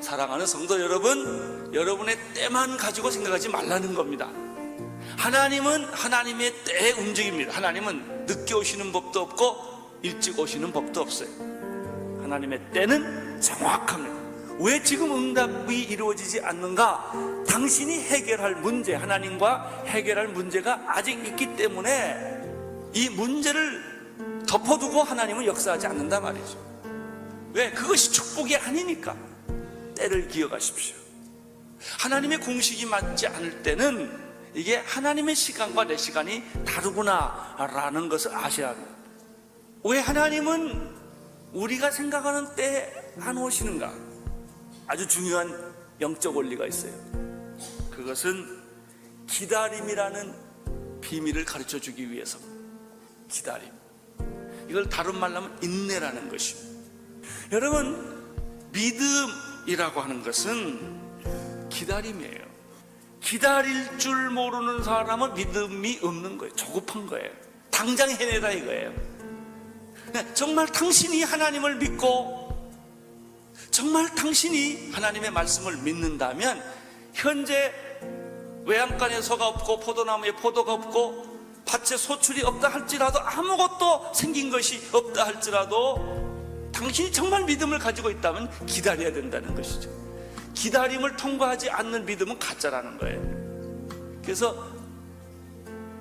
사랑하는 성도 여러분, 여러분의 때만 가지고 생각하지 말라는 겁니다. 하나님은 하나님의 때에 움직입니다. 하나님은 늦게 오시는 법도 없고 일찍 오시는 법도 없어요. 하나님의 때는 정확합니다. 왜 지금 응답이 이루어지지 않는가? 당신이 해결할 문제, 하나님과 해결할 문제가 아직 있기 때문에 이 문제를 덮어두고 하나님은 역사하지 않는단 말이죠. 왜? 그것이 축복이 아니니까. 때를 기억하십시오. 하나님의 공식이 맞지 않을 때는 이게 하나님의 시간과 내 시간이 다르구나 라는 것을 아셔야 합니다. 왜 하나님은 우리가 생각하는 때에 안 오시는가? 아주 중요한 영적 원리가 있어요. 그것은 기다림이라는 비밀을 가르쳐 주기 위해서. 기다림, 이걸 다른 말로 하면 인내라는 것입니다. 여러분, 믿음이라고 하는 것은 기다림이에요. 기다릴 줄 모르는 사람은 믿음이 없는 거예요. 조급한 거예요. 당장 해내라 이거예요. 정말 당신이 하나님을 믿고 정말 당신이 하나님의 말씀을 믿는다면 현재 외양간에 소가 없고 포도나무에 포도가 없고 밭에 소출이 없다 할지라도, 아무것도 생긴 것이 없다 할지라도 당신이 정말 믿음을 가지고 있다면 기다려야 된다는 것이죠. 기다림을 통과하지 않는 믿음은 가짜라는 거예요. 그래서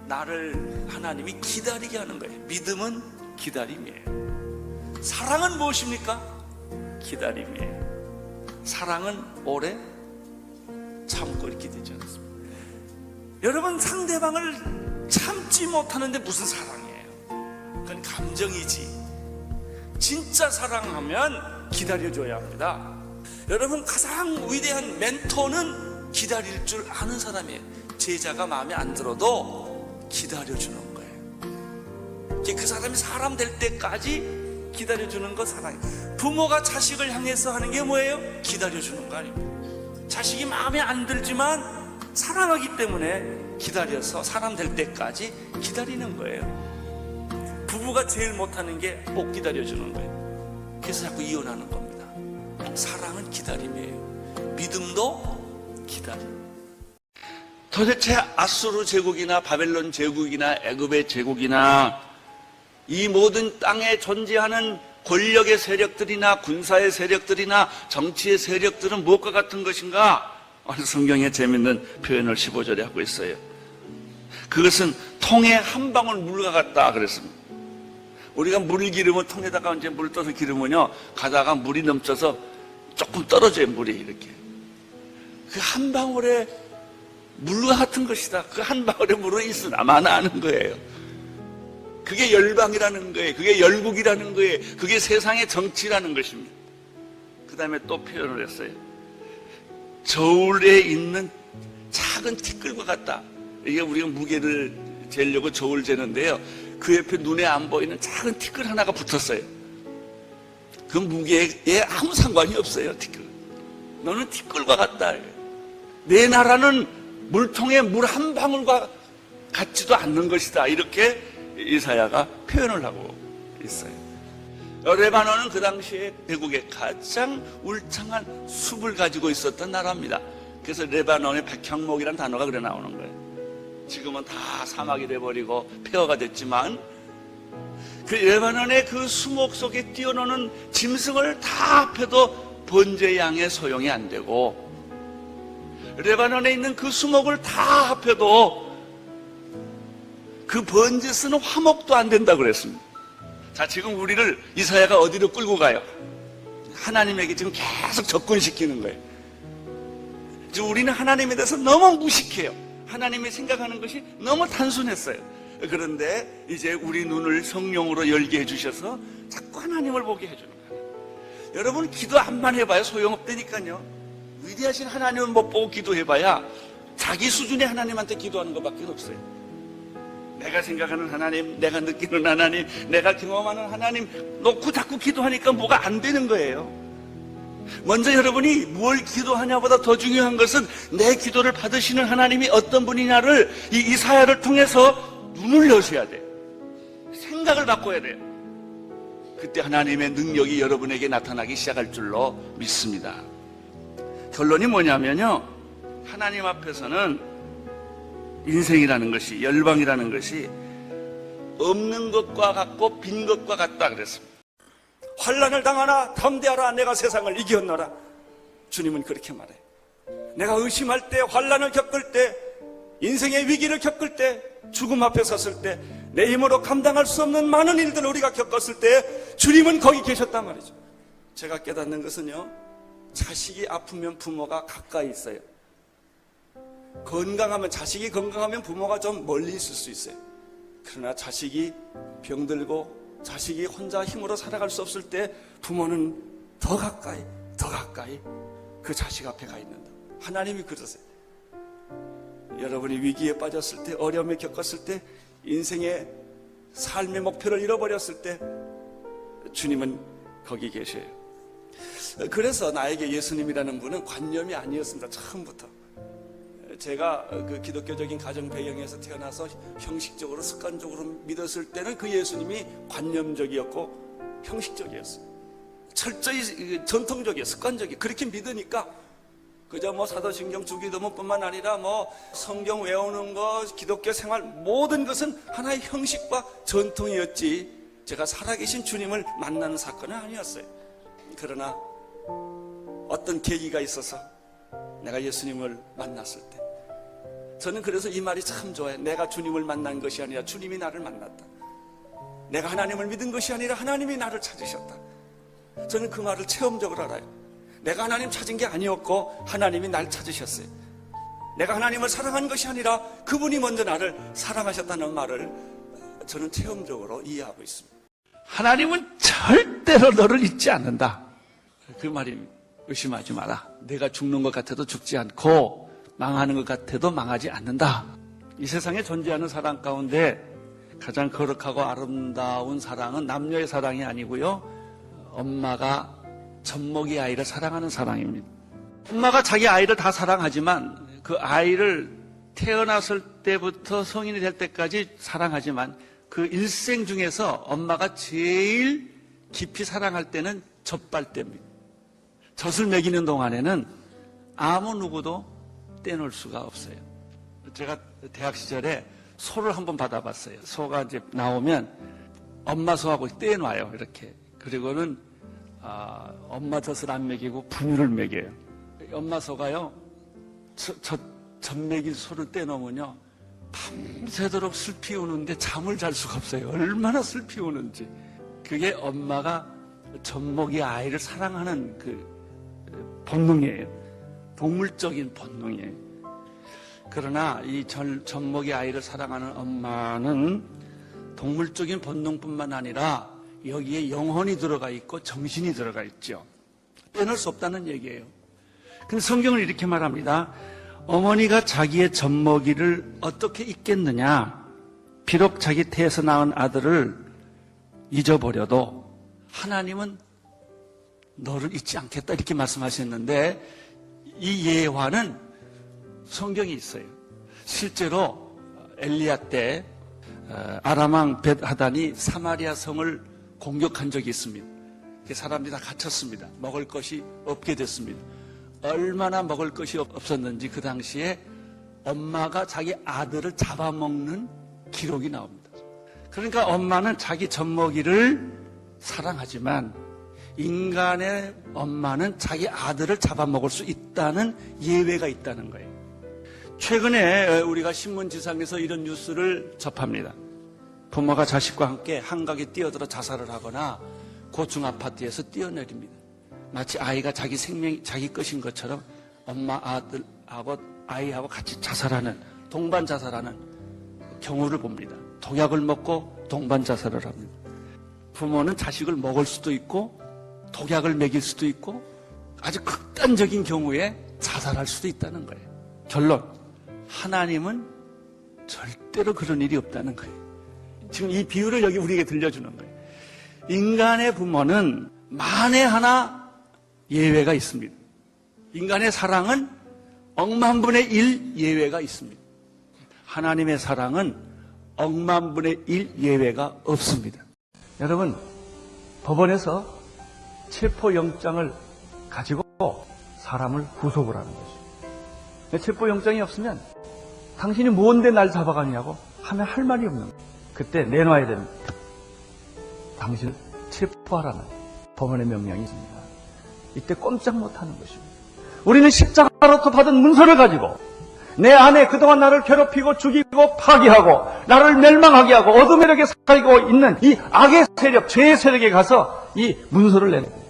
나를 하나님이 기다리게 하는 거예요. 믿음은 기다림이에요. 사랑은 무엇입니까? 기다림이에요. 사랑은 오래 참고 이렇게 되지 않습니다. 여러분, 상대방을 참지 못하는데 무슨 사랑이에요? 그건 감정이지. 진짜 사랑하면 기다려줘야 합니다. 여러분, 가장 위대한 멘토는 기다릴 줄 아는 사람이에요. 제자가 마음에 안 들어도 기다려주는 거예요. 그 사람이 사람 될 때까지 기다려주는 거 사랑이에요. 부모가 자식을 향해서 하는 게 뭐예요? 기다려주는 거 아닙니까? 자식이 마음에 안 들지만 사랑하기 때문에 기다려서 사람 될 때까지 기다리는 거예요. 부부가 제일 못하는 게 못 기다려주는 거예요. 그래서 자꾸 이혼하는 겁니다. 사랑은 기다림이에요. 믿음도 기다림. 도대체 아수르 제국이나 바벨론 제국이나 애굽의 제국이나 이 모든 땅에 존재하는 권력의 세력들이나 군사의 세력들이나 정치의 세력들은 무엇과 같은 것인가? 오늘 성경에 재밌는 표현을 15절에 하고 있어요. 그것은 통에 한 방울 물과 같다 그랬습니다. 우리가 물을 기르면 통에다가 이제 물 떠서 기르면요, 가다가 물이 넘쳐서 조금 떨어져요. 물이 이렇게. 그 한 방울의 물과 같은 것이다. 그 한 방울의 물은 있으나 마나 하는 거예요. 그게 열방이라는 거예요. 그게 열국이라는 거예요. 그게 세상의 정치라는 것입니다. 그 다음에 또 표현을 했어요. 저울에 있는 작은 티끌과 같다. 이게 우리가 무게를 재려고 저울 재는데요, 그 옆에 눈에 안 보이는 작은 티끌 하나가 붙었어요. 그 무게에 아무 상관이 없어요. 티끌. 너는 티끌과 같다. 내 나라는 물통에 물 한 방울과 같지도 않는 것이다. 이렇게 이사야가 표현을 하고 있어요. 레바논은 그 당시에 대국의 가장 울창한 숲을 가지고 있었던 나라입니다. 그래서 레바논의 백향목이라는 단어가 그래 나오는 거예요. 지금은 다 사막이 돼버리고 폐허가 됐지만 그 레바논의 그 수목 속에 뛰어노는 짐승을 다 합해도 번제 양의 소용이 안 되고, 레바논에 있는 그 수목을 다 합해도 그 번제 쓰는 화목도 안 된다고 그랬습니다. 자, 지금 우리를 이사야가 어디로 끌고 가요? 하나님에게 지금 계속 접근시키는 거예요. 지금 우리는 하나님에 대해서 너무 무식해요. 하나님이 생각하는 것이 너무 단순했어요. 그런데 이제 우리 눈을 성령으로 열게 해주셔서 자꾸 하나님을 보게 해주는 거예요. 여러분, 기도 한번 해봐요. 소용없다니까요. 위대하신 하나님을 못 보고 기도해봐야 자기 수준의 하나님한테 기도하는 것밖에 없어요. 내가 생각하는 하나님, 내가 느끼는 하나님, 내가 경험하는 하나님 놓고 자꾸 기도하니까 뭐가 안 되는 거예요. 먼저 여러분이 뭘 기도하냐보다 더 중요한 것은 내 기도를 받으시는 하나님이 어떤 분이냐를 이 이사야를 통해서 눈을 여셔야 돼요. 생각을 바꿔야 돼요. 그때 하나님의 능력이 여러분에게 나타나기 시작할 줄로 믿습니다. 결론이 뭐냐면요, 하나님 앞에서는 인생이라는 것이, 열방이라는 것이 없는 것과 같고 빈 것과 같다 그랬습니다. 환난을 당하나 담대하라, 내가 세상을 이겼노라. 주님은 그렇게 말해요. 내가 의심할 때, 환난을 겪을 때, 인생의 위기를 겪을 때, 죽음 앞에 섰을 때, 내 힘으로 감당할 수 없는 많은 일들을 우리가 겪었을 때 주님은 거기 계셨단 말이죠. 제가 깨닫는 것은요, 자식이 아프면 부모가 가까이 있어요. 자식이 건강하면 부모가 좀 멀리 있을 수 있어요. 그러나 자식이 병들고 자식이 혼자 힘으로 살아갈 수 없을 때 부모는 더 가까이 그 자식 앞에 가 있는다. 하나님이 그러세요. 여러분이 위기에 빠졌을 때, 어려움을 겪었을 때, 인생의 삶의 목표를 잃어버렸을 때 주님은 거기 계셔요. 그래서 나에게 예수님이라는 분은 관념이 아니었습니다. 처음부터. 제가 그 기독교적인 가정 배경에서 태어나서 형식적으로 습관적으로 믿었을 때는 그 예수님이 관념적이었고 형식적이었어요. 철저히 전통적이에요. 습관적이에요. 그렇게 믿으니까 그저 사도신경 주기도문뿐만 아니라 성경 외우는 것, 기독교 생활 모든 것은 하나의 형식과 전통이었지 제가 살아계신 주님을 만나는 사건은 아니었어요. 그러나 어떤 계기가 있어서 내가 예수님을 만났을 때, 저는 그래서 이 말이 참 좋아요. 내가 주님을 만난 것이 아니라 주님이 나를 만났다. 내가 하나님을 믿은 것이 아니라 하나님이 나를 찾으셨다. 저는 그 말을 체험적으로 알아요. 내가 하나님 찾은 게 아니었고 하나님이 날 찾으셨어요. 내가 하나님을 사랑한 것이 아니라 그분이 먼저 나를 사랑하셨다는 말을 저는 체험적으로 이해하고 있습니다. 하나님은 절대로 너를 잊지 않는다. 그 말입니다. 의심하지 마라. 내가 죽는 것 같아도 죽지 않고 망하는 것 같아도 망하지 않는다. 이 세상에 존재하는 사랑 가운데 가장 거룩하고 아름다운 사랑은 남녀의 사랑이 아니고요, 엄마가 젖먹이 아이를 사랑하는 사랑입니다. 엄마가 자기 아이를 다 사랑하지만 그 아이를 태어났을 때부터 성인이 될 때까지 사랑하지만 그 일생 중에서 엄마가 제일 깊이 사랑할 때는 젖발 때입니다. 젖을 먹이는 동안에는 아무 누구도 떼놓을 수가 없어요. 제가 대학 시절에 소를 한번 받아봤어요. 소가 이제 나오면 엄마 소하고 떼놔요, 이렇게. 그리고는 엄마 젖을 안 먹이고 분유를 먹여요. 엄마 소가요, 젖 먹인 소를 떼놓으면요, 밤새도록 슬피 우는데 잠을 잘 수가 없어요. 얼마나 슬피 우는지. 그게 엄마가 젖먹이 아이를 사랑하는 그 본능이에요. 동물적인 본능이에요. 그러나 이 젖먹이 아이를 사랑하는 엄마는 동물적인 본능뿐만 아니라 여기에 영혼이 들어가 있고 정신이 들어가 있죠. 빼놓을 수 없다는 얘기예요. 근데 성경은 이렇게 말합니다. 어머니가 자기의 젖먹이를 어떻게 잊겠느냐. 비록 자기 태에서 낳은 아들을 잊어버려도 하나님은 너를 잊지 않겠다, 이렇게 말씀하셨는데, 이 예화는 성경이 있어요. 실제로 엘리야 때 아람왕 벳하단이 사마리아 성을 공격한 적이 있습니다. 사람들이 다 갇혔습니다. 먹을 것이 없게 됐습니다. 얼마나 먹을 것이 없었는지 그 당시에 엄마가 자기 아들을 잡아먹는 기록이 나옵니다. 그러니까 엄마는 자기 젖먹이를 사랑하지만 인간의 엄마는 자기 아들을 잡아먹을 수 있다는 예외가 있다는 거예요. 최근에 우리가 신문지상에서 이런 뉴스를 접합니다. 부모가 자식과 함께 한강에 뛰어들어 자살을 하거나 고층 아파트에서 뛰어내립니다. 마치 아이가 자기 생명이 자기 것인 것처럼 엄마, 아들하고 아이하고 같이 자살하는, 동반 자살하는 경우를 봅니다. 독약을 먹고 동반 자살을 합니다. 부모는 자식을 먹을 수도 있고 독약을 먹일 수도 있고 아주 극단적인 경우에 자살할 수도 있다는 거예요. 결론, 하나님은 절대로 그런 일이 없다는 거예요. 지금 이 비유를 여기 우리에게 들려주는 거예요. 인간의 부모는 만에 하나 예외가 있습니다. 인간의 사랑은 억만분의 1 예외가 있습니다. 하나님의 사랑은 억만분의 1 예외가 없습니다. 여러분, 법원에서 체포영장을 가지고 사람을 구속을 하는 것입니다. 체포영장이 없으면 당신이 뭔데 날 잡아가냐고 하면 할 말이 없는 거예요. 그때 내놔야 됩니다. 당신을 체포하라는 법원의 명령이 있습니다. 이때 꼼짝 못하는 것입니다. 우리는 십자가로부터 받은 문서를 가지고 내 안에 그동안 나를 괴롭히고 죽이고 파괴하고 나를 멸망하게 하고 어둠의 세력에 살고 있는 이 악의 세력, 죄의 세력에 가서 이 문서를 내는 거예요.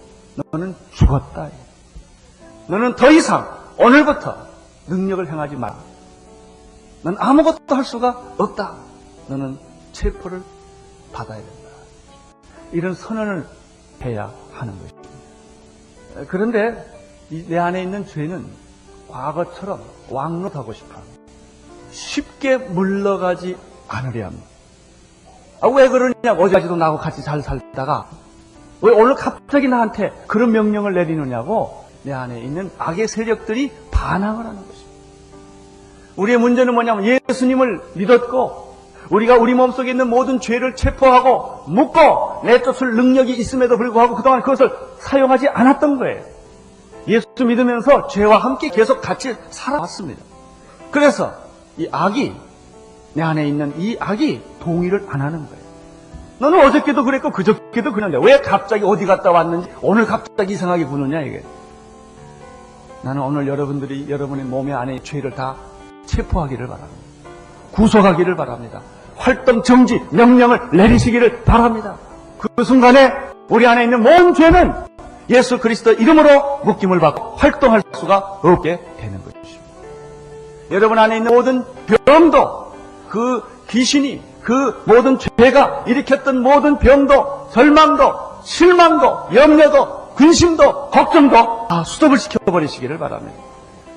너는 죽었다. 너는 더 이상 오늘부터 능력을 행하지 마라. 넌 아무것도 할 수가 없다. 너는 체포를 받아야 된다. 이런 선언을 해야 하는 것입니다. 그런데 내 안에 있는 죄는 과거처럼 왕노하고 싶어 합니다. 쉽게 물러가지 않으려 합니다. 왜 그러냐고, 어제까지도 나하고 같이 잘 살다가 왜 오늘 갑자기 나한테 그런 명령을 내리느냐고 내 안에 있는 악의 세력들이 반항을 하는 것입니다. 우리의 문제는 뭐냐면 예수님을 믿었고 우리가 우리 몸속에 있는 모든 죄를 체포하고 묶고 내쫓을 능력이 있음에도 불구하고 그동안 그것을 사용하지 않았던 거예요. 예수 믿으면서 죄와 함께 계속 같이 살아왔습니다. 그래서 이 악이, 내 안에 있는 이 악이 동의를 안 하는 거예요. 너는 어저께도 그랬고 그저께도 그랬는데 왜 갑자기 어디 갔다 왔는지 오늘 갑자기 이상하게 구느냐 이게. 나는 오늘 여러분들이 여러분의 몸의 안에 죄를 다 체포하기를 바랍니다. 구속하기를 바랍니다. 활동 정지 명령을 내리시기를 바랍니다. 그 순간에 우리 안에 있는 모든 죄는 예수 그리스도 이름으로 묶임을 받고 활동할 수가 없게 되는 것입니다. 여러분 안에 있는 모든 병도, 그 귀신이, 그 모든 죄가 일으켰던 모든 병도, 절망도, 실망도, 염려도, 근심도, 걱정도 다 스톱을 시켜버리시기를 바랍니다.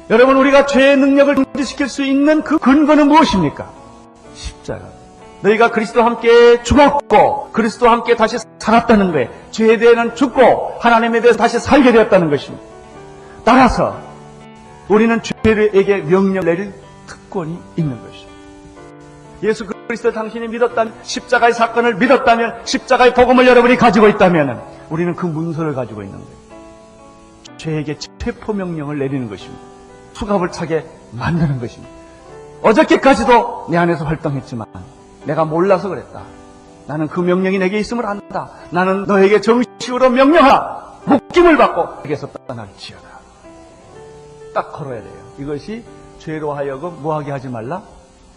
여러분, 우리가 죄의 능력을 정지시킬 수 있는 그 근거는 무엇입니까? 십자가. 너희가 그리스도와 함께 죽었고 그리스도와 함께 다시 살았다는 거예요. 죄에 대해서는 죽고 하나님에 대해서 다시 살게 되었다는 것입니다. 따라서 우리는 죄에게 명령 내릴 특권이 있는 것입니다. 예수 그리스도 당신이 믿었다면, 십자가의 사건을 믿었다면, 십자가의 복음을 여러분이 가지고 있다면 우리는 그 문서를 가지고 있는 거예요. 죄에게 체포 명령을 내리는 것입니다. 수갑을 차게 만드는 것입니다. 어저께까지도 내 안에서 활동했지만 내가 몰라서 그랬다. 나는 그 명령이 내게 있음을 안다. 나는 너에게 정식으로 명령하라. 묶임을 받고 내게서 떠날지어다. 딱 걸어야 돼요. 이것이 죄로 하여금 뭐하게 하지 말라?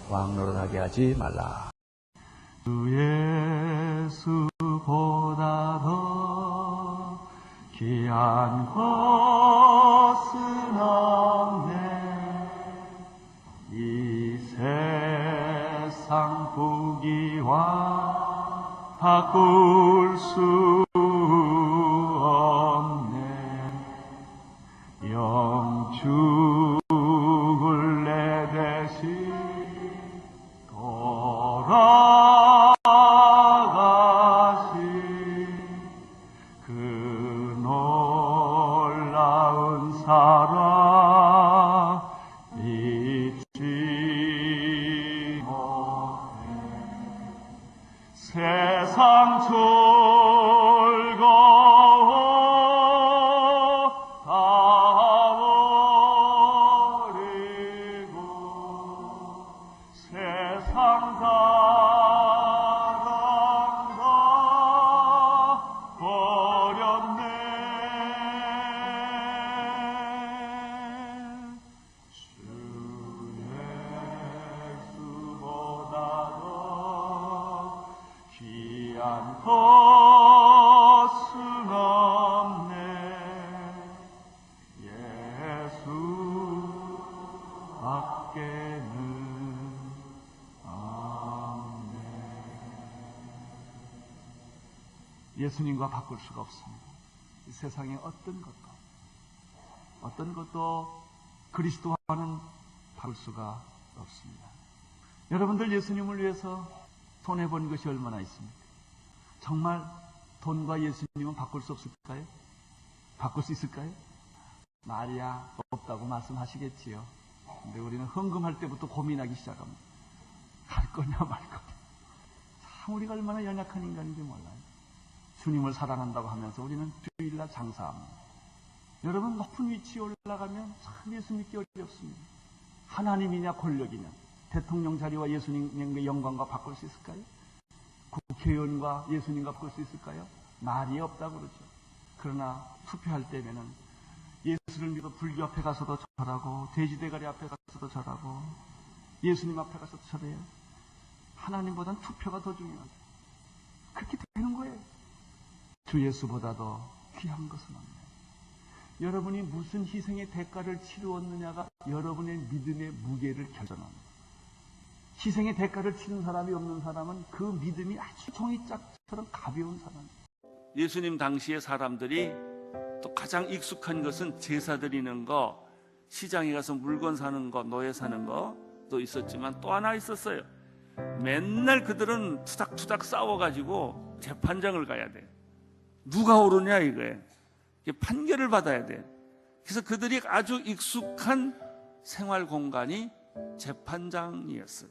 왕노릇하게 하지 말라. 주 예수보다 더 귀한 것은 없네. 이 세상 부귀와 바꿀 수 없네. 영죽을 내 대신 돌아가신 그 놀라운 사랑 잊지 못해. 세상 즐거워 다 버리고 세상 사랑 다 버렸네. 주 예수보다 더 귀한 것은 없네. 예수 밖에는 없네. 예수님과 바꿀 수가 없습니다. 이 세상의 어떤 것도 그리스도와는 바꿀 수가 없습니다. 여러분들 예수님을 위해서 손해본 것이 얼마나 있습니까? 정말 돈과 예수님은 바꿀 수 없을까요? 바꿀 수 있을까요? 말이야 없다고 말씀하시겠지요. 근데 우리는 헌금할 때부터 고민하기 시작합니다. 할 거냐 말 거냐. 참 우리가 얼마나 연약한 인간인지 몰라요. 주님을 사랑한다고 하면서 우리는 주일날 장사합니다. 여러분, 높은 위치에 올라가면 참 예수 믿기 어렵습니다. 하나님이냐 권력이냐, 대통령 자리와 예수님의 영광과 바꿀 수 있을까요? 국회의원과 예수님과 바꿀 수 있을까요? 말이 없다고 그러죠. 그러나 투표할 때면은 예수를 믿어 불교 앞에 가서도 절하고, 돼지대가리 앞에 가서도 절하고, 예수님 앞에 가서도 절해요. 하나님보다는 투표가 더 중요하죠. 그렇게 되는 거예요. 주 예수보다도 귀한 것은 없네요. 여러분이 무슨 희생의 대가를 치루었느냐가 여러분의 믿음의 무게를 결정합니다. 희생의 대가를 치른 사람이 없는 사람은 그 믿음이 아주 종이짝처럼 가벼운 사람이에요. 예수님 당시의 사람들이 또 가장 익숙한 것은 제사 드리는 거, 시장에 가서 물건 사는 거, 노예 사는 거도 있었지만 또 하나 있었어요. 맨날 그들은 투닥투닥 싸워가지고 재판장을 가야 돼. 누가 옳으냐 이거예요. 판결을 받아야 돼. 그래서 그들이 아주 익숙한 생활 공간이 재판장이었어요.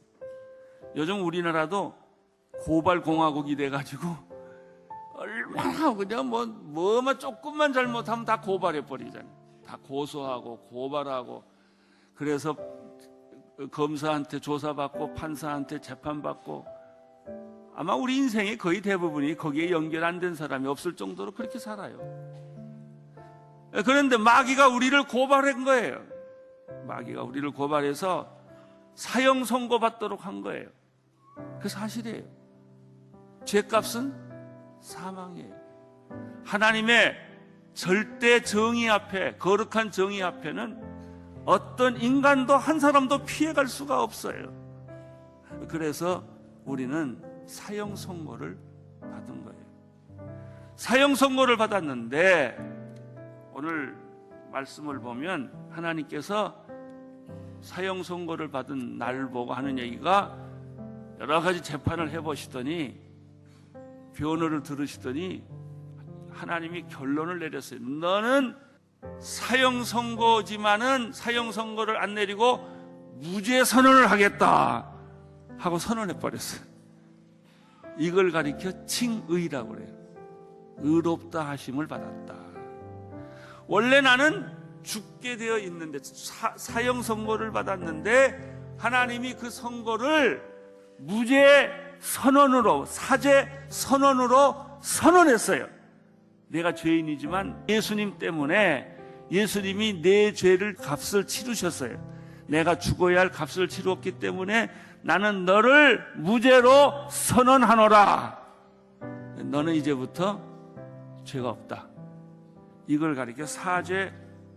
요즘 우리나라도 고발공화국이 돼가지고 얼마나 그냥 뭐만 조금만 잘못하면 다 고발해 버리잖아요. 다 고소하고 고발하고. 그래서 검사한테 조사받고 판사한테 재판받고. 아마 우리 인생의 거의 대부분이 거기에 연결 안 된 사람이 없을 정도로 그렇게 살아요. 그런데 마귀가 우리를 고발한 거예요. 마귀가 우리를 고발해서 사형 선고받도록 한 거예요. 그 사실이에요. 죄값은 사망이에요. 하나님의 절대 정의 앞에, 거룩한 정의 앞에는 어떤 인간도 한 사람도 피해갈 수가 없어요. 그래서 우리는 사형 선고를 받은 거예요. 사형 선고를 받았는데 오늘 말씀을 보면 하나님께서 사형 선고를 받은 날 보고 하는 얘기가 여러 가지 재판을 해보시더니 변호를 들으시더니 하나님이 결론을 내렸어요. 너는 사형 선고지만은 사형 선고를 안 내리고 무죄 선언을 하겠다 하고 선언해 버렸어요. 이걸 가리켜 칭의라고 그래요. 의롭다 하심을 받았다. 원래 나는 죽게 되어 있는데 사형 선고를 받았는데 하나님이 그 선고를 무죄 선언으로, 사죄 선언으로 선언했어요. 내가 죄인이지만 예수님 때문에 예수님이 내 죄를 값을 치르셨어요. 내가 죽어야 할 값을 치렀기 때문에 나는 너를 무죄로 선언하노라. 너는 이제부터 죄가 없다. 이걸 가리켜 사죄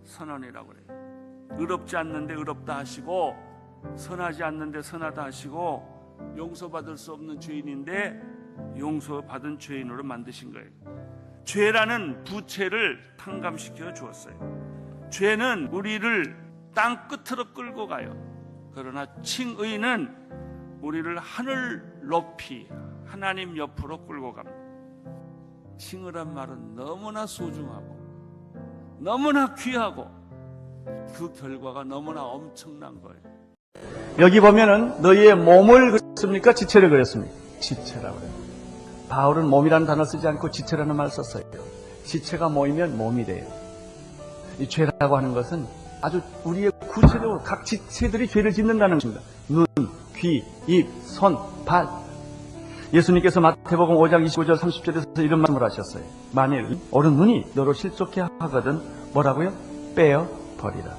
선언이라고 그래요. 의롭지 않는데 의롭다 하시고, 선하지 않는데 선하다 하시고, 용서받을 수 없는 죄인인데 용서받은 죄인으로 만드신 거예요. 죄라는 부채를 탕감시켜 주었어요. 죄는 우리를 땅 끝으로 끌고 가요. 그러나 칭의는 우리를 하늘 높이 하나님 옆으로 끌고 갑니다. 칭의란 말은 너무나 소중하고 너무나 귀하고 그 결과가 너무나 엄청난 거예요. 여기 보면은 너희의 몸을 그렸습니까? 지체를 그렸습니까? 지체라고 해요. 바울은 몸이라는 단어를 쓰지 않고 지체라는 말을 썼어요. 지체가 모이면 몸이 돼요. 이 죄라고 하는 것은 아주 우리의 구체적으로 각 지체들이 죄를 짓는다는 것입니다. 눈, 귀, 입, 손, 발. 예수님께서 마태복음 5장 25절 30절에서 이런 말씀을 하셨어요. 만일 오른 눈이 너로 실족해 하거든 뭐라고요? 빼어 버리라.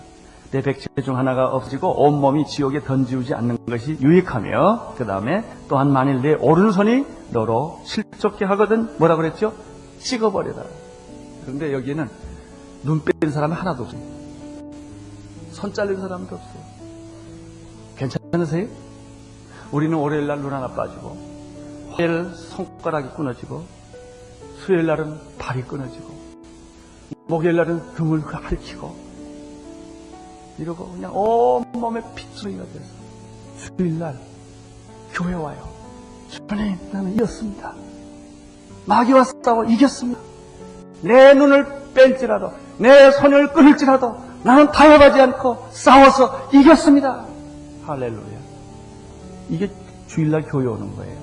내 백체 중 하나가 없어지고 온몸이 지옥에 던지우지 않는 것이 유익하며, 그 다음에 또한 만일 내 오른손이 너로 실족해 하거든 뭐라 그랬죠? 찍어버려라. 그런데 여기에는 눈 뺀 사람이 하나도 없어요. 손 잘린 사람도 없어요. 괜찮으세요? 우리는 월요일날 눈 하나 빠지고, 화요일 손가락이 끊어지고, 수요일날은 발이 끊어지고, 목요일날은 등을 핥히고, 이러고 그냥 온몸에 핏소리가 돼서 수요일날 교회 와요. 주님, 나는 이겼습니다. 마귀와 싸워 이겼습니다. 내 눈을 뺀지라도, 내 손을 끊을지라도 나는 타협하지 않고 싸워서 이겼습니다. 할렐루야. 이게 주일날 교회 오는 거예요.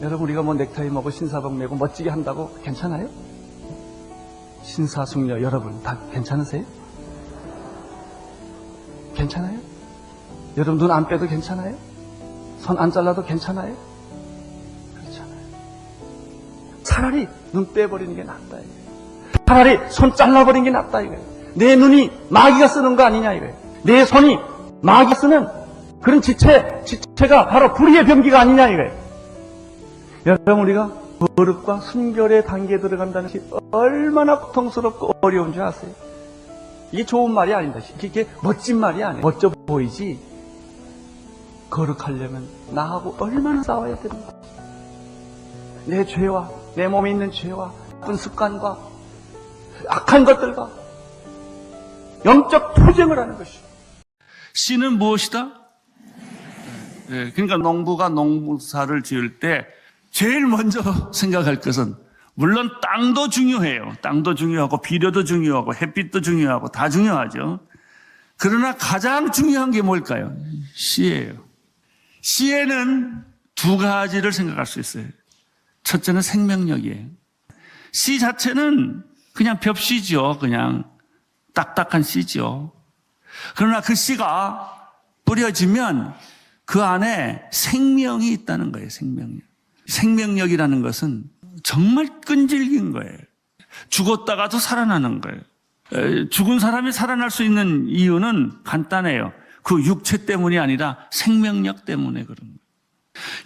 여러분, 우리가 뭐 넥타이 먹고 신사복 내고 멋지게 한다고 괜찮아요? 신사숙녀 여러분 다 괜찮으세요? 괜찮아요? 여러분 눈 안 빼도 괜찮아요? 손 안 잘라도 괜찮아요? 그렇잖아요. 차라리 눈 빼버리는 게 낫다 이거예요. 차라리 손 잘라버리는 게 낫다 이거예요. 내 눈이 마귀가 쓰는 거 아니냐 이거예요. 내 손이 마귀가 쓰는 그런 지체가 바로 불의의 병기가 아니냐 이거예요. 여러분 우리가 거룩과 순결의 단계에 들어간다는 것이 얼마나 고통스럽고 어려운 줄 아세요? 이게 좋은 말이 아닙니다. 이게 멋진 말이 아니에요. 멋져 보이지. 거룩하려면 나하고 얼마나 싸워야 되는 거야. 내 죄와 내 몸에 있는 죄와 나쁜 습관과 악한 것들과 영적 투쟁을 하는 것이죠. 씨는 무엇이다? 그러니까 농부가 농사를 지을 때 제일 먼저 생각할 것은 물론 땅도 중요해요. 땅도 중요하고 비료도 중요하고 햇빛도 중요하고 다 중요하죠. 그러나 가장 중요한 게 뭘까요? 씨예요. 씨에는 두 가지를 생각할 수 있어요. 첫째는 생명력이에요. 씨 자체는 그냥 벽씨죠. 그냥 딱딱한 씨죠. 그러나 그 씨가 뿌려지면 그 안에 생명이 있다는 거예요. 생명력. 생명력이라는 것은 정말 끈질긴 거예요. 죽었다가도 살아나는 거예요. 죽은 사람이 살아날 수 있는 이유는 간단해요. 그 육체 때문이 아니라 생명력 때문에 그런 거예요.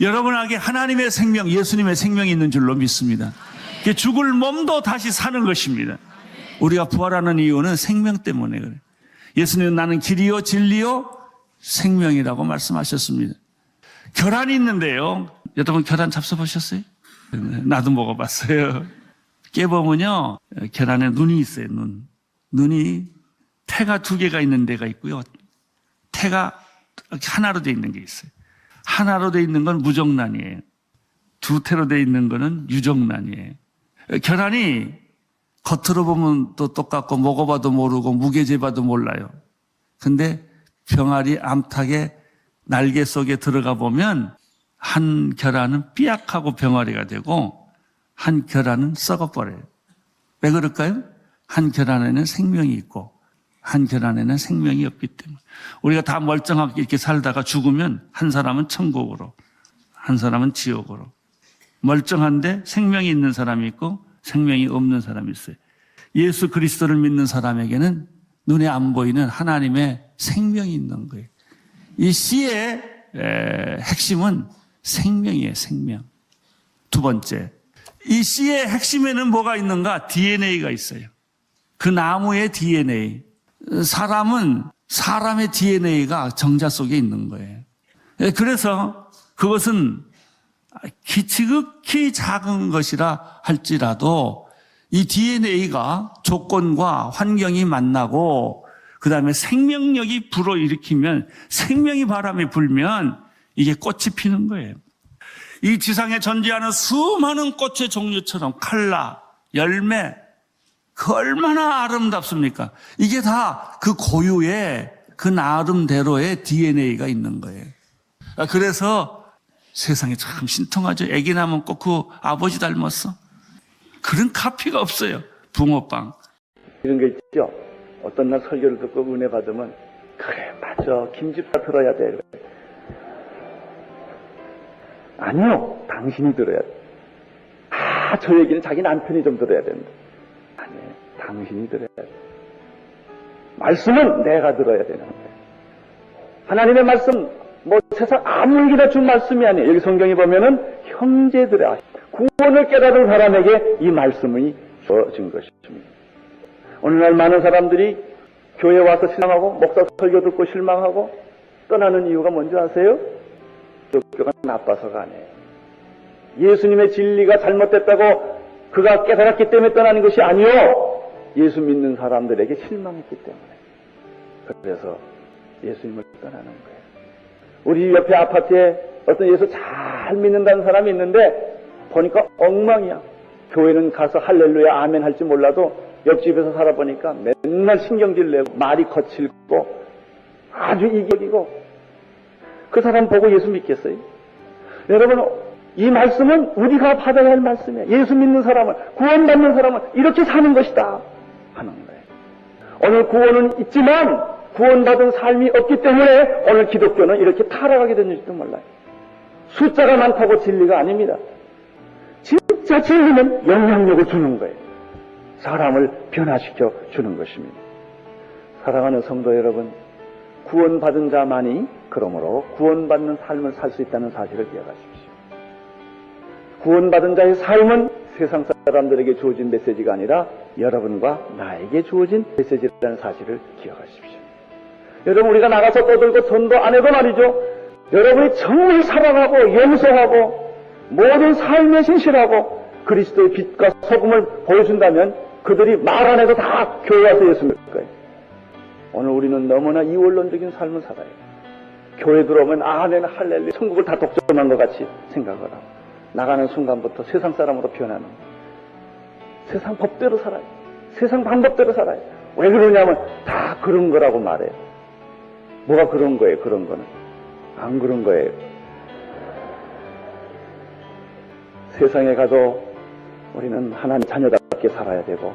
여러분에게 하나님의 생명, 예수님의 생명이 있는 줄로 믿습니다. 죽을 몸도 다시 사는 것입니다. 우리가 부활하는 이유는 생명 때문에 그래요. 예수님은 나는 길이요 진리요 생명이라고 말씀하셨습니다. 계란이 있는데요. 여러분 계란 잡숴보셨어요? 나도 먹어봤어요. 깨보면요. 계란에 눈이 있어요. 눈이 태가 두 개가 있는 데가 있고요. 태가 하나로 되어 있는 게 있어요. 하나로 되어 있는 건 무정란이에요. 두 태로 되어 있는 거는 유정란이에요. 계란이 겉으로 보면 또 똑같고 먹어봐도 모르고 무게재봐도 몰라요. 근데 병아리 암탉의 날개 속에 들어가 보면 한 계란은 삐약하고 병아리가 되고 한 계란은 썩어버려요. 왜 그럴까요? 한 계란에는 생명이 있고 한 계란에는 생명이 없기 때문에. 우리가 다 멀쩡하게 이렇게 살다가 죽으면 한 사람은 천국으로, 한 사람은 지옥으로. 멀쩡한데 생명이 있는 사람이 있고 생명이 없는 사람이 있어요. 예수 그리스도를 믿는 사람에게는 눈에 안 보이는 하나님의 생명이 있는 거예요. 이 씨의 핵심은 생명이에요. 생명. 두 번째, 이 씨의 핵심에는 뭐가 있는가? DNA가 있어요. 그 나무의 DNA. 사람은 사람의 DNA가 정자 속에 있는 거예요. 그래서 그것은 지극히 작은 것이라 할지라도 이 DNA가 조건과 환경이 만나고 그 다음에 생명력이 불어일으키면 생명이 바람에 불면 이게 꽃이 피는 거예요. 이 지상에 존재하는 수많은 꽃의 종류처럼 칼라, 열매, 그 얼마나 아름답습니까? 이게 다 그 고유의 그 나름대로의 DNA가 있는 거예요. 그래서 세상에 참 신통하죠. 애기 낳으면 꼭 그 아버지 닮았어. 그런 카피가 없어요. 붕어빵. 이런 게 있죠. 어떤 날 설교를 듣고 은혜 받으면 그래 맞아 김집사 들어야 돼. 아니요 당신이 들어야 돼. 저 얘기는 자기 남편이 좀 들어야 된다. 아니에요 당신이 들어야 돼. 말씀은 내가 들어야 되는 거예요. 하나님의 말씀 뭐 세상 아무 얘기나 준 말씀이 아니에요. 여기 성경에 보면은 형제들아 구원을 깨달은 사람에게 이 말씀이 주어진 것입니다. 오늘날 많은 사람들이 교회 와서 실망하고 목사 설교 듣고 실망하고 떠나는 이유가 뭔지 아세요? 교회가 나빠서가 아니에요. 예수님의 진리가 잘못됐다고 그가 깨달았기 때문에 떠나는 것이 아니요. 예수 믿는 사람들에게 실망했기 때문에. 그래서 예수님을 떠나는 거예요. 우리 옆에 아파트에 어떤 예수 잘 믿는다는 사람이 있는데 보니까 엉망이야. 교회는 가서 할렐루야 아멘 할지 몰라도 옆집에서 살아보니까 맨날 신경질 내고 말이 거칠고 아주 이격이고 그 사람 보고 예수 믿겠어요? 여러분 이 말씀은 우리가 받아야 할 말씀이에요. 예수 믿는 사람은, 구원받는 사람은 이렇게 사는 것이다 하는 거예요. 오늘 구원은 있지만 구원받은 삶이 없기 때문에 오늘 기독교는 이렇게 타락하게 됐는지도 몰라요. 숫자가 많다고 진리가 아닙니다. 진짜 진리는 영향력을 주는 거예요. 사람을 변화시켜 주는 것입니다. 사랑하는 성도 여러분, 구원받은 자만이 그러므로 구원받는 삶을 살 수 있다는 사실을 기억하십시오. 구원받은 자의 삶은 세상 사람들에게 주어진 메시지가 아니라 여러분과 나에게 주어진 메시지라는 사실을 기억하십시오. 여러분, 우리가 나가서 떠들고 전도 안 해도 말이죠, 여러분이 정말 사랑하고 용서하고 모든 삶에 신실하고 그리스도의 빛과 소금을 보여준다면 그들이 말 안 해도 다 교회 와서 예수 믿을 거예요. 오늘 우리는 너무나 이원론적인 삶을 살아요. 교회 들어오면 아멘 할렐루야 천국을 다 독점한 것 같이 생각을 하고 나가는 순간부터 세상 사람으로 변하는 거예요. 세상 법대로 살아요. 세상 방법대로 살아요. 왜 그러냐면 다 그런 거라고 말해요. 뭐가 그런 거예요? 그런 거는 안 그런 거예요. 세상에 가도 우리는 하나님 자녀답게 살아야 되고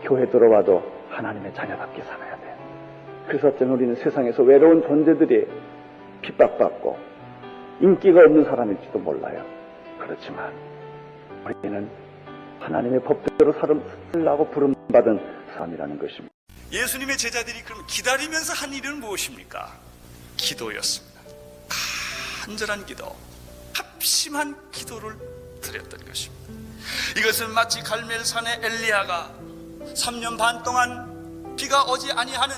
교회 들어와도 하나님의 자녀답게 살아야 돼요. 그래서 어쩌면 우리는 세상에서 외로운 존재들이 핍박받고 인기가 없는 사람일지도 몰라요. 그렇지만 우리는 하나님의 법대로 살라고 부름받은 사람이라는 것입니다. 예수님의 제자들이 그럼 기다리면서 한 일은 무엇입니까? 기도였습니다. 간절한 기도, 합심한 기도를 드렸던 것입니다. 이것은 마치 갈멜산의 엘리야가 3년 반 동안 비가 오지 아니하는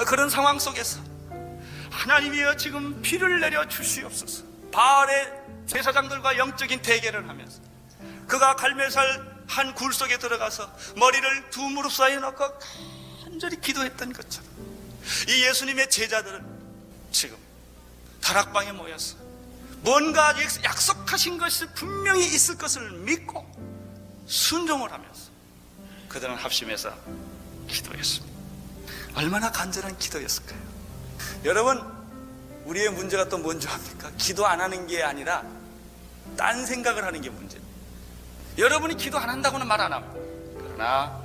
그런 상황 속에서 하나님이여 지금 비를 내려 주시옵소서, 바알의 제사장들과 영적인 대결을 하면서 그가 갈멜산 한 굴 속에 들어가서 머리를 두 무릎 사이에 넣고 간절히 기도했던 것처럼 이 예수님의 제자들은 지금 다락방에 모여서 뭔가 약속하신 것이 분명히 있을 것을 믿고 순종을 하면서 그들은 합심해서 기도했습니다. 얼마나 간절한 기도였을까요? 여러분, 우리의 문제가 또 뭔지 압니까? 기도 안 하는 게 아니라 딴 생각을 하는 게 문제입니다. 여러분이 기도 안 한다고는 말 안 합니다. 그러나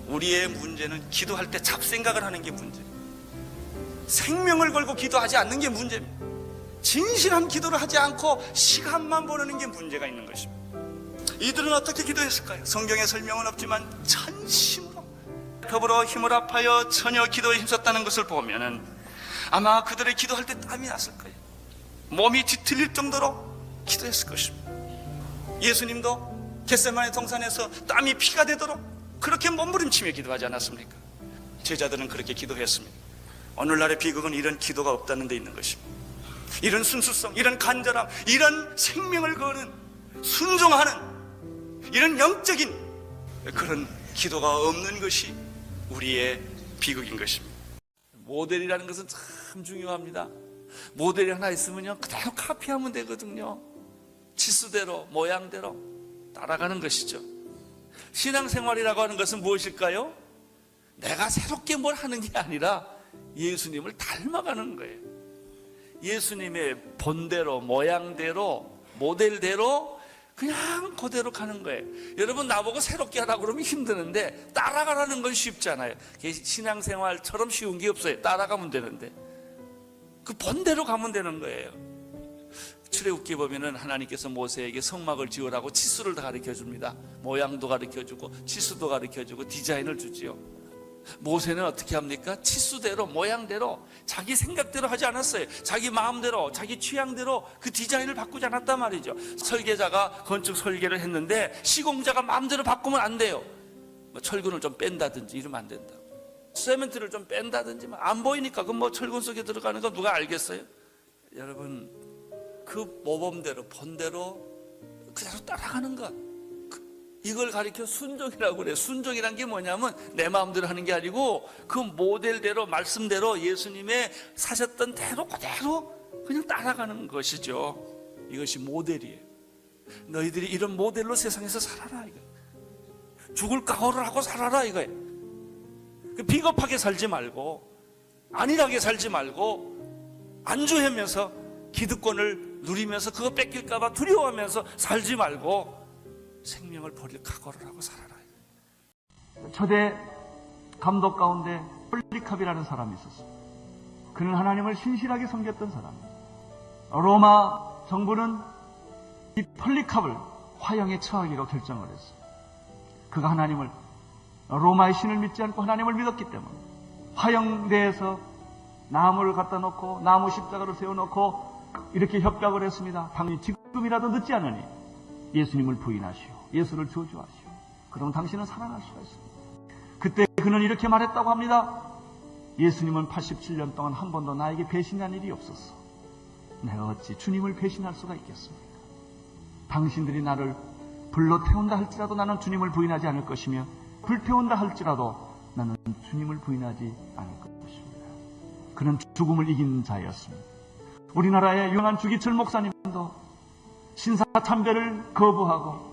우리의 문제는 기도할 때 잡생각을 하는 게 문제입니다. 생명을 걸고 기도하지 않는 게 문제입니다. 진실한 기도를 하지 않고 시간만 보내는 게 문제가 있는 것입니다. 이들은 어떻게 기도했을까요? 성경에 설명은 없지만 전심으로 더불어 힘을 합하여 전혀 기도에 힘썼다는 것을 보면은 아마 그들의 기도할 때 땀이 났을 거예요. 몸이 뒤틀릴 정도로 기도했을 것입니다. 예수님도 겟세마네 동산에서 땀이 피가 되도록 그렇게 몸부림치며 기도하지 않았습니까? 제자들은 그렇게 기도했습니다. 오늘날의 비극은 이런 기도가 없다는 데 있는 것입니다. 이런 순수성, 이런 간절함, 이런 생명을 거는 순종하는 이런 영적인 그런 기도가 없는 것이 우리의 비극인 것입니다. 모델이라는 것은 참 중요합니다. 모델이 하나 있으면요 그대로 카피하면 되거든요. 치수대로, 모양대로 따라가는 것이죠. 신앙생활이라고 하는 것은 무엇일까요? 내가 새롭게 뭘 하는 게 아니라 예수님을 닮아가는 거예요. 예수님의 본대로, 모양대로, 모델대로 그냥 그대로 가는 거예요. 여러분, 나보고 새롭게 하라고 그러면 힘드는데 따라가라는 건 쉽잖아요. 신앙생활처럼 쉬운 게 없어요. 따라가면 되는데 그 본대로 가면 되는 거예요. 출애굽기 보면은 하나님께서 모세에게 성막을 지으라고 치수를 다 가르쳐 줍니다. 모양도 가르쳐 주고 치수도 가르쳐 주고 디자인을 주지요. 모세는 어떻게 합니까? 치수대로, 모양대로, 자기 생각대로 하지 않았어요. 자기 마음대로, 자기 취향대로 그 디자인을 바꾸지 않았단 말이죠. 설계자가 건축 설계를 했는데 시공자가 마음대로 바꾸면 안 돼요. 철근을 좀 뺀다든지 이러면 안 된다. 세멘트를 좀 뺀다든지 안 보이니까 그 철근 속에 들어가는 거 누가 알겠어요? 여러분, 그 모범대로, 본대로 그대로 따라가는 것, 이걸 가리켜 순종이라고 그래요. 순종이란 게 뭐냐면 내 마음대로 하는 게 아니고 그 모델대로, 말씀대로 예수님의 사셨던 대로 그대로 그냥 따라가는 것이죠. 이것이 모델이에요. 너희들이 이런 모델로 세상에서 살아라 이거예요. 죽을 각오를 하고 살아라 이거예요. 비겁하게 살지 말고 안일하게 살지 말고 안주하면서 기득권을 누리면서 그거 뺏길까봐 두려워하면서 살지 말고 생명을 버릴 각오를 하고 살아라. 초대 감독 가운데 폴리캅이라는 사람이 있었어요. 그는 하나님을 신실하게 섬겼던 사람이에요. 로마 정부는 이 폴리캅을 화형에 처하기로 결정을 했어요. 그가 하나님을, 로마의 신을 믿지 않고 하나님을 믿었기 때문에 화형대에서 나무를 갖다 놓고 나무 십자가를 세워놓고 이렇게 협박을 했습니다. 당신이 지금이라도 늦지 않으니 예수님을 부인하시오. 예수를 저주하시오. 그럼 당신은 살아날 수가 있습니다. 그때 그는 이렇게 말했다고 합니다. 예수님은 87년 동안 한 번도 나에게 배신한 일이 없었어. 내가 어찌 주님을 배신할 수가 있겠습니까? 당신들이 나를 불로 태운다 할지라도 나는 주님을 부인하지 않을 것이며 불태운다 할지라도 나는 주님을 부인하지 않을 것입니다. 그는 죽음을 이긴 자였습니다. 우리나라의 유명한 주기철 목사님도 신사참배를 거부하고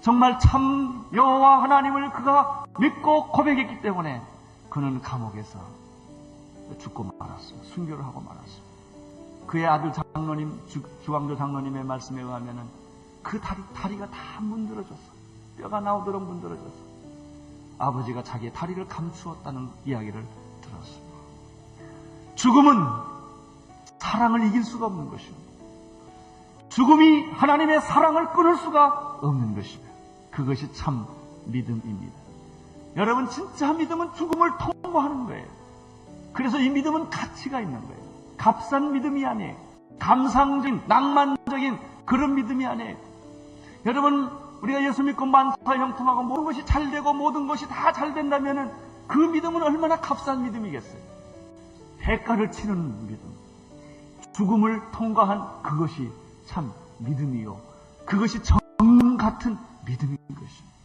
정말 참 여호와 하나님을 그가 믿고 고백했기 때문에 그는 감옥에서 죽고 말았어요. 순교를 하고 말았어요. 그의 아들 장로님, 주광조 장로님의 말씀에 의하면은 그 다리가 다 문드러졌어요. 뼈가 나오도록 문드러졌어요. 아버지가 자기의 다리를 감추었다는 이야기를 들었습니다. 죽음은 사랑을 이길 수가 없는 것입니다. 죽음이 하나님의 사랑을 끊을 수가 없는 것입니다. 그것이 참 믿음입니다. 여러분, 진짜 믿음은 죽음을 통과하는 거예요. 그래서 이 믿음은 가치가 있는 거예요. 값싼 믿음이 아니에요. 감상적인, 낭만적인 그런 믿음이 아니에요. 여러분, 우리가 예수 믿고 만사형통하고 모든 것이 잘 되고 모든 것이 다 잘 된다면은 그 믿음은 얼마나 값싼 믿음이겠어요. 대가를 치는 믿음. 죽음을 통과한 그것이 참 믿음이요. 그것이 정금 같은 믿음인 것입니다.